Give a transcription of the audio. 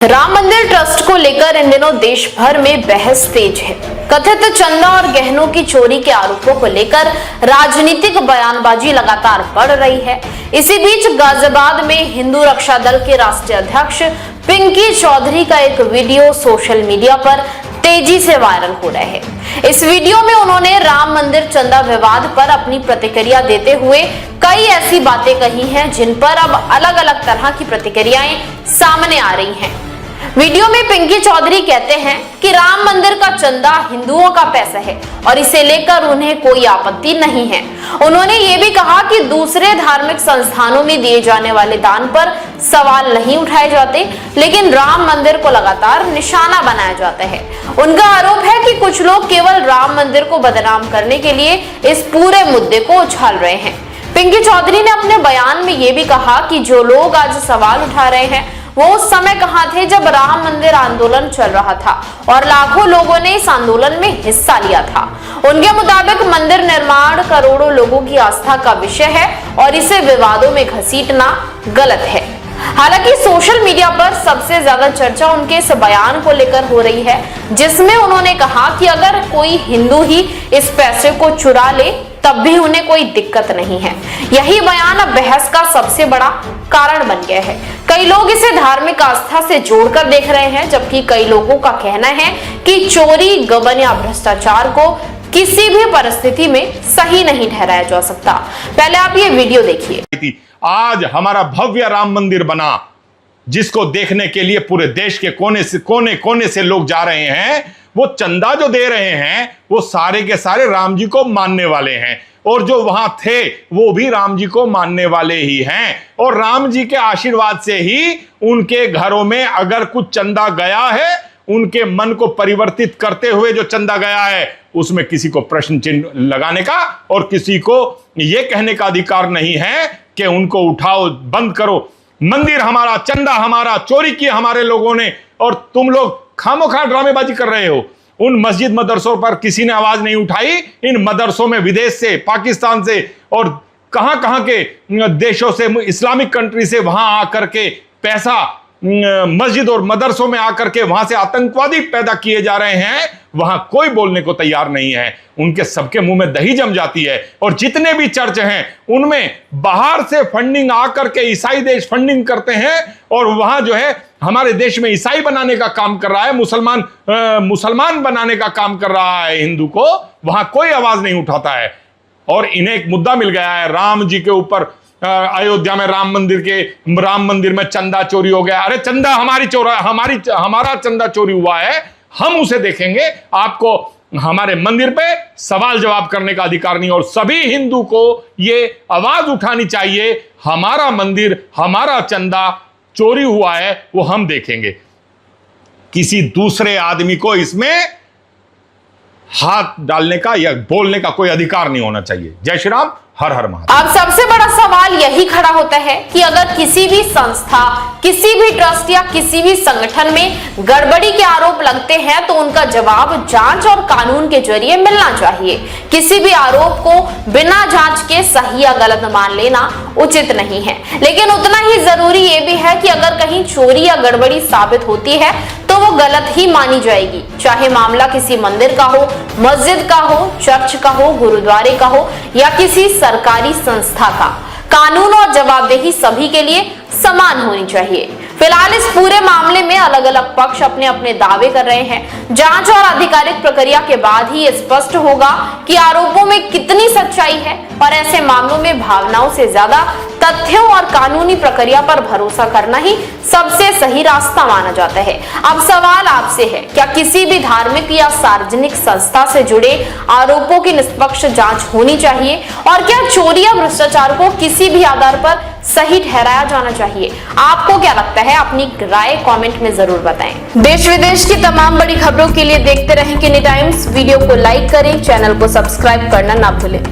राम मंदिर ट्रस्ट को लेकर इन दिनों देश भर में बहस तेज है। कथित चंदा और गहनों की चोरी के आरोपों को लेकर राजनीतिक बयानबाजी लगातार बढ़ रही है। इसी बीच गाजियाबाद में हिंदू रक्षा दल के राष्ट्रीय अध्यक्ष पिंकी चौधरी का एक वीडियो सोशल मीडिया पर तेजी से वायरल हो रहा है। इस वीडियो में उन्होंने राम मंदिर चंदा विवाद पर अपनी प्रतिक्रिया देते हुए कई ऐसी बातें कही हैं जिन पर अब अलग अलग तरह की प्रतिक्रियाएं सामने आ रही हैं। वीडियो में पिंकी चौधरी कहते हैं कि राम मंदिर का चंदा हिंदुओं का पैसा है और इसे लेकर उन्हें कोई आपत्ति नहीं है। उन्होंने ये भी कहा कि दूसरे धार्मिक संस्थानों में दिए जाने वाले दान पर सवाल नहीं उठाए जाते, लेकिन राम मंदिर को लगातार निशाना बनाया जाता है। उनका आरोप है कि कुछ लोग केवल राम मंदिर को बदनाम करने के लिए इस पूरे मुद्दे को उछाल रहे हैं। पिंकी चौधरी ने अपने बयान में ये भी कहा कि जो लोग आज सवाल उठा रहे हैं वो उस समय कहां थे जब राम मंदिर आंदोलन चल रहा था और लाखों लोगों ने इस आंदोलन में हिस्सा लिया था। उनके मुताबिक मंदिर निर्माण करोड़ों लोगों की आस्था का विषय है और इसे विवादों में घसीटना गलत है। हालांकि सोशल मीडिया पर सबसे ज्यादा चर्चा उनके इस बयान को लेकर हो रही है, जिसमें उन्होंने कहा कि अगर कोई हिंदू ही इस पैसे को चुरा ले तब भी उन्हें कोई दिक्कत नहीं है। यही बयान अब बहस का सबसे बड़ा कारण बन गया है। कई लोग इसे धार्मिक आस्था से जोड़कर देख रहे हैं, जबकि कई लोगों का कहना है कि चोरी, गबन या भ्रष्टाचार को किसी भी परिस्थिति में सही नहीं ठहराया जा सकता। पहले आप ये वीडियो देखिए। आज हमारा भव्य राम मंदिर बना, जिसको देखने के लिए पूरे देश के कोने कोने से लोग जा रहे हैं। वो चंदा जो दे रहे हैं वो सारे के सारे राम जी को मानने वाले हैं और जो वहां थे वो भी राम जी को मानने वाले ही हैं और राम जी के आशीर्वाद से ही उनके घरों में अगर कुछ चंदा गया है, उनके मन को परिवर्तित करते हुए जो चंदा गया है, उसमें किसी को प्रश्न चिन्ह लगाने का और किसी को यह कहने का अधिकार नहीं है कि उनको उठाओ, बंद करो। मंदिर हमारा, चंदा हमारा, चोरी की हमारे लोगों ने और तुम लोग खामोखा ड्रामेबाजी कर रहे हो। उन मस्जिद मदरसों पर किसी ने आवाज नहीं उठाई। इन मदरसों में विदेश से, पाकिस्तान से और कहां के देशों से, इस्लामिक कंट्री से वहां आकर के पैसा मस्जिद और मदरसों में आकर के वहां से आतंकवादी पैदा किए जा रहे हैं। वहां कोई बोलने को तैयार नहीं है। उनके सबके मुंह में दही जम जाती है और जितने भी चर्च हैं उनमें बाहर से फंडिंग आकर के ईसाई देश फंडिंग करते हैं और वहां जो है हमारे देश में ईसाई बनाने का काम कर रहा है, मुसलमान बनाने का काम कर रहा है हिंदू को। वहां कोई आवाज नहीं उठाता है और इन्हें एक मुद्दा मिल गया है राम जी के ऊपर। अयोध्या में राम मंदिर में चंदा चोरी हो गया। अरे चंदा हमारा चंदा चोरी हुआ है, हम उसे देखेंगे। आपको हमारे मंदिर पे सवाल जवाब करने का अधिकार नहीं और सभी हिंदू को यह आवाज उठानी चाहिए, हमारा मंदिर, हमारा चंदा चोरी हुआ है, वो हम देखेंगे। किसी दूसरे आदमी को इसमें हाथ डालने का या बोलने का कोई अधिकार नहीं होना चाहिए। जय श्री राम, हर हर महादेव। अब सबसे बड़ा सवाल यही खड़ा होता है कि अगर किसी भी संस्था, किसी भी ट्रस्ट या किसी भी संगठन में गड़बड़ी के आरोप लगते हैं तो उनका जवाब जांच और कानून के जरिए मिलना चाहिए। किसी भी आरोप को बिना जांच के सही या गलत मान लेना उचित नहीं है। लेकिन उतना ही जरूरी यह भी है कि अगर कहीं चोरी या गड़बड़ी साबित होती है तो वो गलत ही मानी जाएगी, चाहे मामला किसी मंदिर का हो, मस्जिद का हो, चर्च का हो, गुरुद्वारे का हो या किसी सरकारी संस्था का। कानून और जवाबदेही सभी के लिए समान होनी चाहिए। फिलहाल इस पूरे मामले में अलग अलग पक्ष अपने अपने दावे कर रहे हैं। जांच और आधिकारिक प्रक्रिया के बाद ही स्पष्ट होगा कि आरोपों में कितनी सच्चाई है और ऐसे मामलों में भावनाओं से ज्यादा तथ्यों और कानूनी प्रक्रिया पर भरोसा करना ही सबसे सही रास्ता माना जाता है। अब सवाल आपसे है, क्या किसी भी धार्मिक या सार्वजनिक संस्था से जुड़े आरोपों की निष्पक्ष जांच होनी चाहिए और क्या चोरी या भ्रष्टाचार को किसी भी आधार पर सही ठहराया जाना चाहिए? आपको क्या लगता है? अपनी राय कमेंट में जरूर बताएं। देश विदेश की तमाम बड़ी खबरों के लिए देखते रहें किनी टाइम्स। वीडियो को लाइक करें, चैनल को सब्सक्राइब करना ना भूलें।